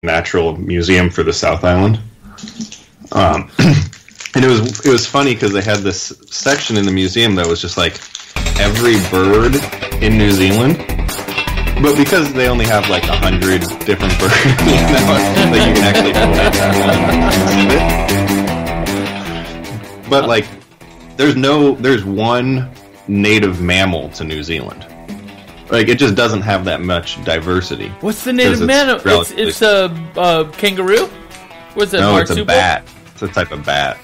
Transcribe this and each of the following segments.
natural museum for the South Island. And it was funny because they had this section in the museum that was just like every bird in New Zealand, but because they only have like 100 different birds, like you can actually exhibit. But like, there's one native mammal to New Zealand. Like, it just doesn't have that much diversity. What's the native mammal? It's a kangaroo? What's that? No, it's a bat. It's a type of bat.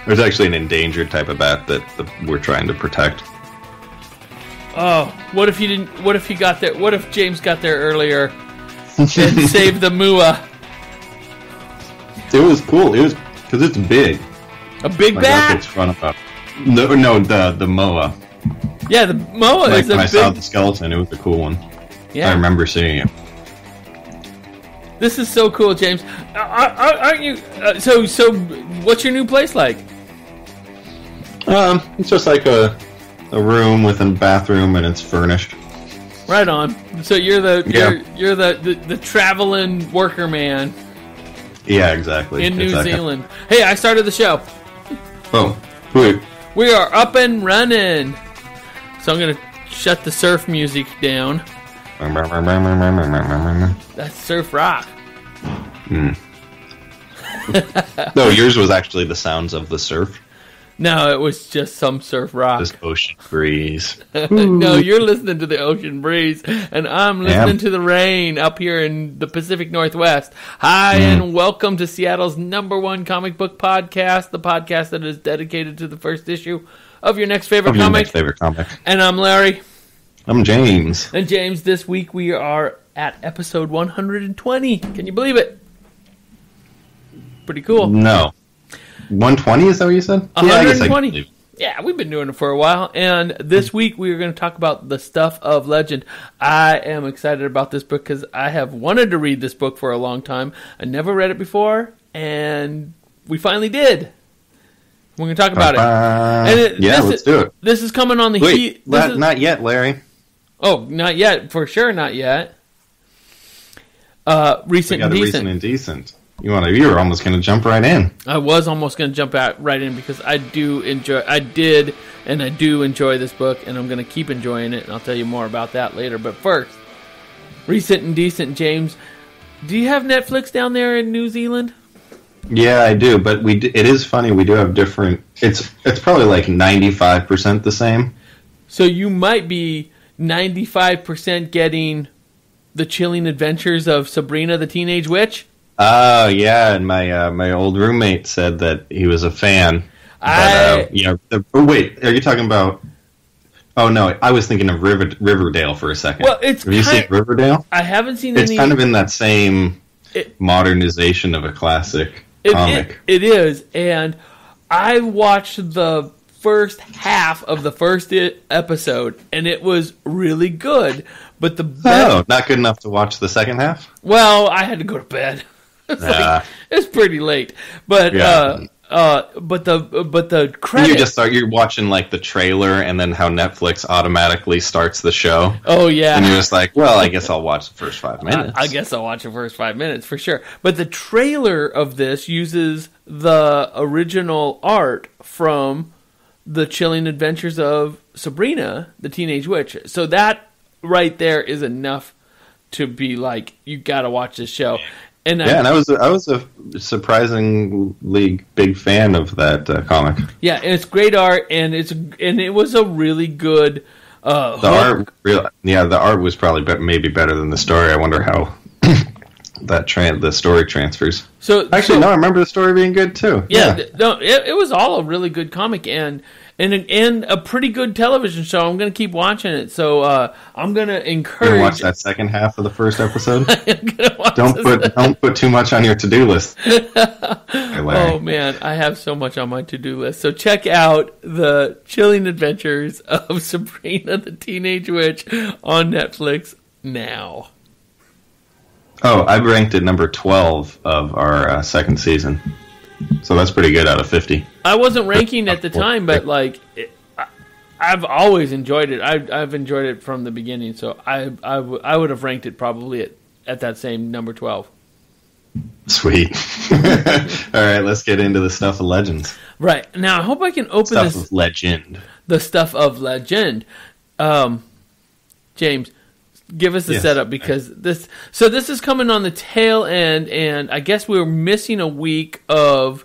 There's actually an endangered type of bat that we're trying to protect. Oh, what if he got there? What if James got there earlier and saved the mua? It was cool. It was because it's big. A big bat. That's what's fun about. No, the moa. Yeah, the moa is a when I big... saw the skeleton, it was a cool one. Yeah, I remember seeing it. This is so cool, James. Aren't you? So, what's your new place like? It's just like a room with a bathroom, and it's furnished. Right on. So you're the traveling worker man. Yeah, exactly. In New Zealand. Hey, I started the show. Oh, wait. We are up and running. So I'm gonna shut the surf music down. That's surf rock. No, yours was actually the sounds of the surf. No, it was just some surf rock. Just ocean breeze. No, you're listening to the ocean breeze, and I'm listening to the rain up here in the Pacific Northwest. Hi, and welcome to Seattle's #1 comic book podcast, the podcast that is dedicated to the first issue of your next favorite comic. And I'm Larry. I'm James. And James, this week we are at episode 120. Can you believe it? Pretty cool. No. 120, is that what you said? 120. Yeah, we've been doing it for a while. And this week we are going to talk about the stuff of legend. I am excited about this book because I have wanted to read this book for a long time. I never read it before, and we finally did. We're going to talk about it. And let's do it. This is coming on the heat. Not yet, Larry. Oh, not yet. For sure, not yet. Recent and Decent. You were almost going to jump right in. I was almost going to jump right in because I do enjoy this book, and I'm going to keep enjoying it, and I'll tell you more about that later. But first, Recent and Decent, James. Do you have Netflix down there in New Zealand? Yeah, I do, but it is funny. We do have different. It's probably like 95% the same. So you might be 95% getting The Chilling Adventures of Sabrina the Teenage Witch. Oh, yeah, and my old roommate said that he was a fan. Wait, are you talking about... Oh, no, I was thinking of Riverdale for a second. Well, have you seen Riverdale? I haven't seen any... It's kind of in that same modernization of a classic comic. It is, and I watched the first half of the first episode, and it was really good. But not good enough to watch the second half? Well, I had to go to bed. It's pretty late, but the credits. You're watching like the trailer, and then how Netflix automatically starts the show. Oh yeah, and you're just like, well, I guess I'll watch the first 5 minutes. I guess I'll watch the first 5 minutes for sure. But the trailer of this uses the original art from The Chilling Adventures of Sabrina the Teenage Witch. So that right there is enough to be like, you got to watch this show. And I was a surprisingly big fan of that comic. Yeah, and it's great art, and it was a really good. The art was probably maybe better than the story. I wonder how the story transfers. I remember the story being good too. Yeah. It was all a really good comic and a pretty good television show. I'm going to keep watching it. So I'm going to encourage. Watch that second half of the first episode. Don't put too much on your to-do list. Oh man, I have so much on my to-do list. So check out The Chilling Adventures of Sabrina the Teenage Witch on Netflix now. Oh, I ranked it number 12 of our second season. So that's pretty good out of 50. I wasn't ranking at the time, but I've always enjoyed it. I've enjoyed it from the beginning. So I would have ranked it probably at that same number 12. Sweet. All right, let's get into the stuff of legends. Right. Now, I hope I can open Stuff this. of legend. The stuff of legend. James, give us the setup, because this is coming on the tail end, and I guess we were missing a week of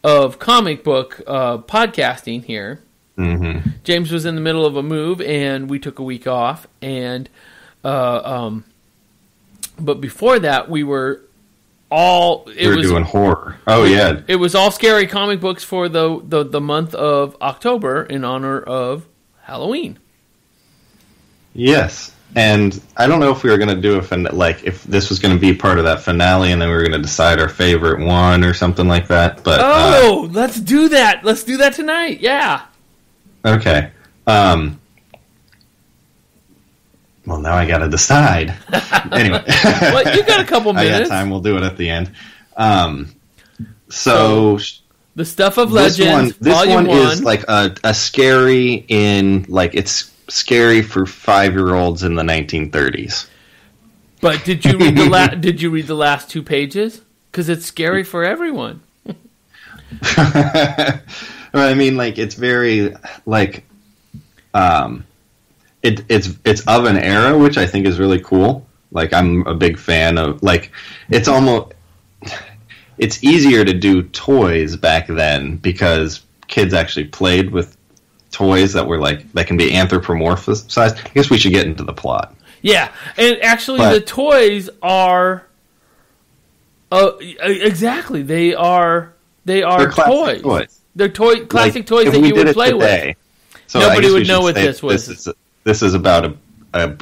comic book podcasting here. Mm-hmm. James was in the middle of a move, and we took a week off, and but before that, we were doing horror. Oh yeah, it was all scary comic books for the month of October in honor of Halloween. Yes, and I don't know if we were going to do if this was going to be part of that finale, and then we were going to decide our favorite one or something like that. But let's do that. Let's do that tonight. Yeah. Okay. Well, now I got to decide. Anyway, well, you got a couple minutes. I got time. We'll do it at the end. So the stuff of legends. This Volume one is like a scary it's scary for 5-year-olds in the 1930s. But did you read did you read the last 2 pages? Because it's scary for everyone. I mean, like, it's very it's of an era, which I think is really cool. Like, I'm a big fan of, like, it's easier to do toys back then because kids actually played with toys that were that can be anthropomorphized. I guess we should get into the plot. Yeah, and actually the toys are exactly, they're toys. They're classic toys that you would play with. So nobody would know what this was. This is about a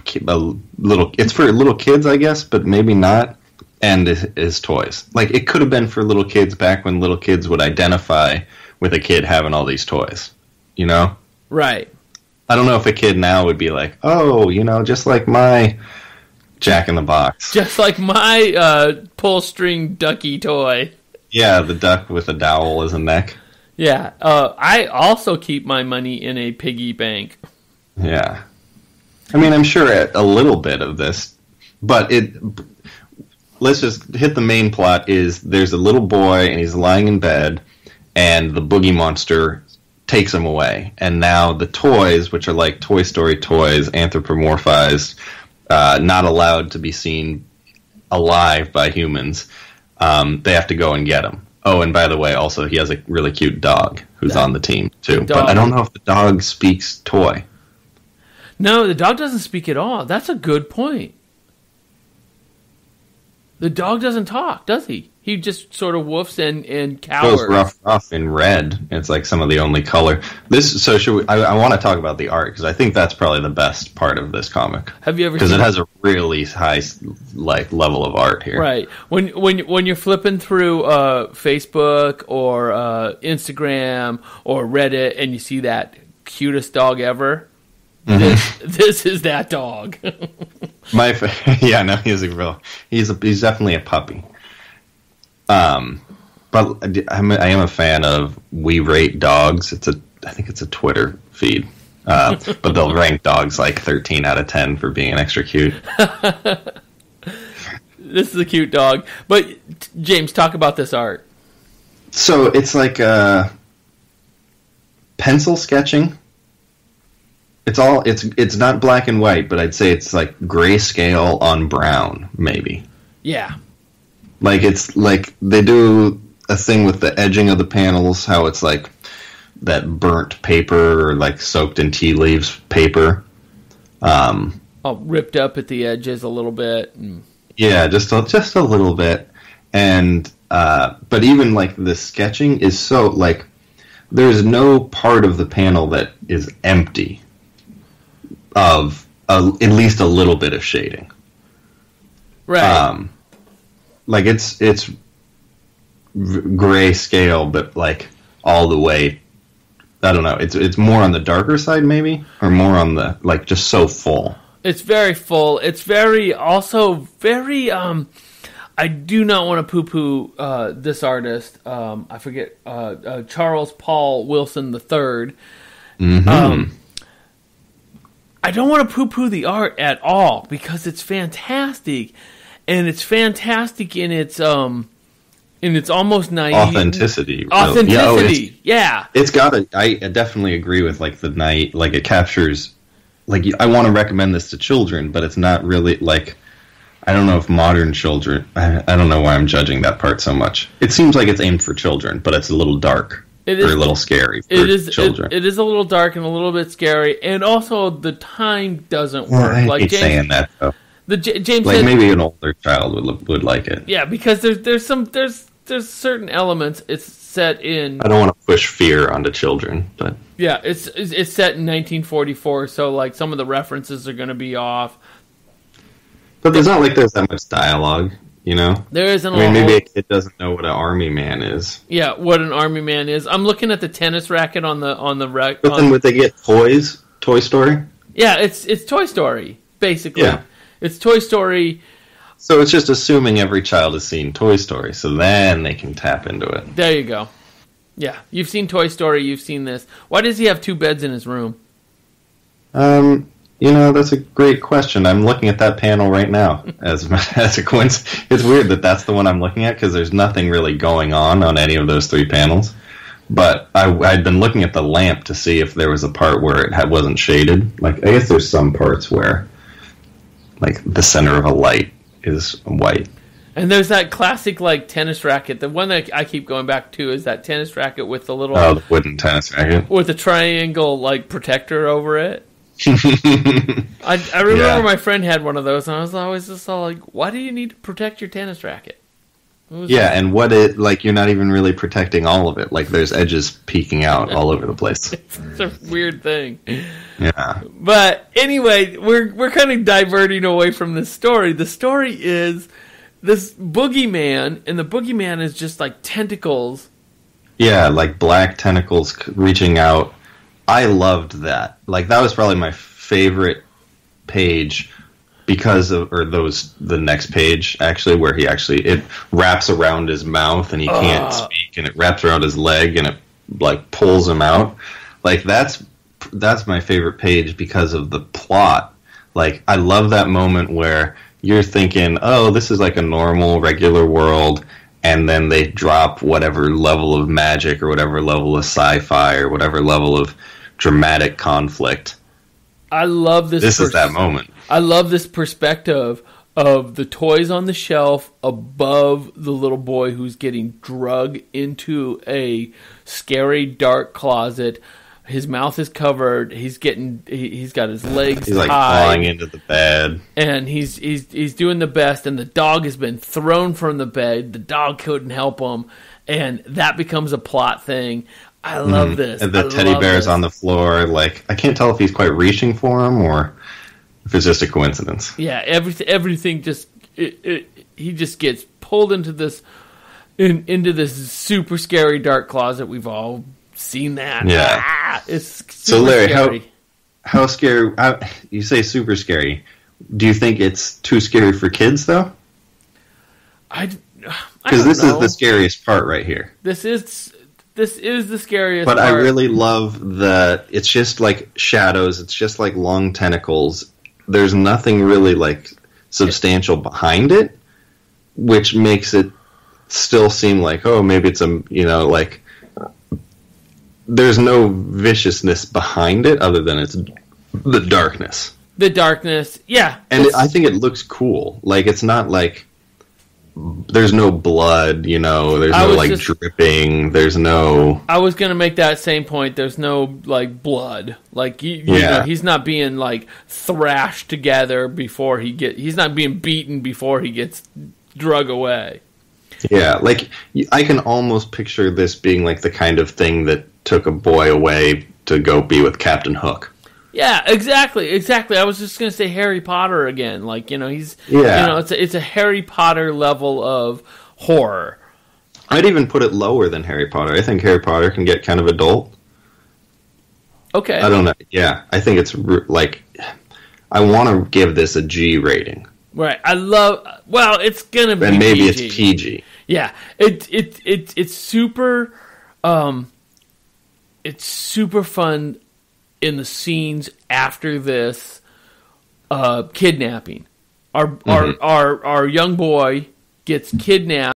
little. It's for little kids, I guess, but maybe not. And it is toys. Like, it could have been for little kids back when little kids would identify with a kid having all these toys. You know? Right. I don't know if a kid now would be like, oh, just like my Jack in the Box, just like my pull string ducky toy. Yeah, the duck with a dowel as a neck. Yeah, I also keep my money in a piggy bank. Yeah. I mean, I'm sure a little bit of this, but let's just hit the main plot. Is there's a little boy, and he's lying in bed, and the boogie monster takes him away. And now the toys, which are like Toy Story toys, anthropomorphized, not allowed to be seen alive by humans, they have to go and get him. Oh, and by the way, also, he has a really cute dog who's on the team, too. But I don't know if the dog speaks toy. No, the dog doesn't speak at all. That's a good point. The dog doesn't talk, does he? He just sort of woofs and cowers. Goes rough in red. It's like some of the only color. I want to talk about the art, because I think that's probably the best part of this comic. Have you ever? Because it has a really high level of art here. Right. When you're flipping through Facebook or Instagram or Reddit, and you see that cutest dog ever, this is that dog. Yeah, no, he's definitely a puppy. But I am a fan of We Rate Dogs. I think it's a Twitter feed. But they'll rank dogs like 13 out of 10 for being extra cute. This is a cute dog. But James, talk about this art. So it's like pencil sketching. It's not black and white, but I'd say it's like grayscale on brown, maybe. Yeah. Like, it's like they do a thing with the edging of the panels, how it's like that burnt paper or like soaked in tea leaves paper. All ripped up at the edges a little bit. Yeah, just a little bit. And but even like the sketching is so like there's no part of the panel that is empty of at least a little bit of shading. Right. Like it's grayscale, but like all the way. I don't know. It's more on the darker side, maybe, or more on the like just so full. It's very full. It's very I do not want to poo-poo this artist. I forget Charles Paul Wilson III. Mm-hmm. I don't want to poo-poo the art at all because it's fantastic, and it's fantastic in its And it's almost naive. Authenticity. Authenticity, yeah. It's got a... I definitely agree with, like, the night... Like, it captures... Like, I want to recommend this to children, but it's not really, like... I don't know if modern children... I don't know why I'm judging that part so much. It seems like it's aimed for children, but it's a little dark. Or a little scary for children. It is a little dark and a little bit scary, and also the time doesn't work. I hate saying that, though. James like said, maybe an older child would like it. Yeah, because there's certain elements. It's set in. I don't want to push fear onto children, but yeah, it's set in 1944, so like some of the references are going to be off. But there's not like there's that much dialogue, you know. There isn't. I mean, maybe a kid doesn't know what an army man is. Yeah, what an army man is. I'm looking at the tennis racket on the rack. But then would they get toys? Toy Story? Yeah, it's Toy Story basically. Yeah. It's Toy Story. So it's just assuming every child has seen Toy Story, so then they can tap into it. There you go. Yeah, you've seen Toy Story, you've seen this. Why does he have 2 beds in his room? You know, that's a great question. I'm looking at that panel right now. As a coincidence, it's weird that that's the one I'm looking at because there's nothing really going on any of those 3 panels. But I'd been looking at the lamp to see if there was a part where it wasn't shaded. Like, I guess there's some parts where, like, the center of a light is white. And there's that classic, like, tennis racket. The one that I keep going back to is that tennis racket with the little... Oh, the wooden tennis racket. With a triangle, like, protector over it. I remember my friend had one of those, and I was always just all like, why do you need to protect your tennis racket? And you're not even really protecting all of it. Like, there's edges peeking out all over the place. It's a weird thing. Yeah. But anyway, we're kind of diverting away from this story. The story is this boogeyman, and the boogeyman is just like tentacles. Yeah, like black tentacles reaching out. I loved that. Like, that was probably my favorite page because of, the next page, actually, where it wraps around his mouth and he can't speak, and it wraps around his leg and it, like, pulls him out. Like, that's my favorite page because of the plot. Like, I love that moment where you're thinking, oh, this is like a normal, regular world, and then they drop whatever level of magic or whatever level of sci-fi or whatever level of dramatic conflict. I love this. This is that moment. I love this perspective of the toys on the shelf above the little boy who's getting drugged into a scary, dark closet. His mouth is covered. He's got his legs He's like tied, falling into the bed, and he's doing the best. And the dog has been thrown from the bed. The dog couldn't help him, and that becomes a plot thing. I love this. And the teddy bear's on the floor. Like, I can't tell if he's quite reaching for him or if it's just a coincidence. Yeah, everything just he just gets pulled into this super scary dark closet. We've all seen that. Yeah, it's super so Larry, scary. how scary? You say super scary. Do you think it's too scary for kids though? Because this is the scariest part right here. This is the scariest part. But I really love it's just like shadows. It's just like long tentacles. There's nothing really like substantial behind it, which makes it still seem like, oh, maybe it's like there's no viciousness behind it other than it's the darkness. The darkness, yeah. And I think it looks cool. Like, it's not like there's no blood, there's no dripping, there's no... I was going to make that same point. There's no, like, blood. Like, you know, he's not being, like, thrashed together before he's not being beaten before he gets drug away. Yeah, like, I can almost picture this being, like, the kind of thing that took a boy away to go be with Captain Hook. Yeah, exactly. I was just going to say Harry Potter again. Like, it's a Harry Potter level of horror. I'd even put it lower than Harry Potter. I think Harry Potter can get kind of adult. Okay. I don't know. Yeah, I think it's like, I want to give this a G rating. Right. It's going to be and maybe PG. It's PG. Yeah. It's super it's super fun in the scenes after this kidnapping. Our young boy gets kidnapped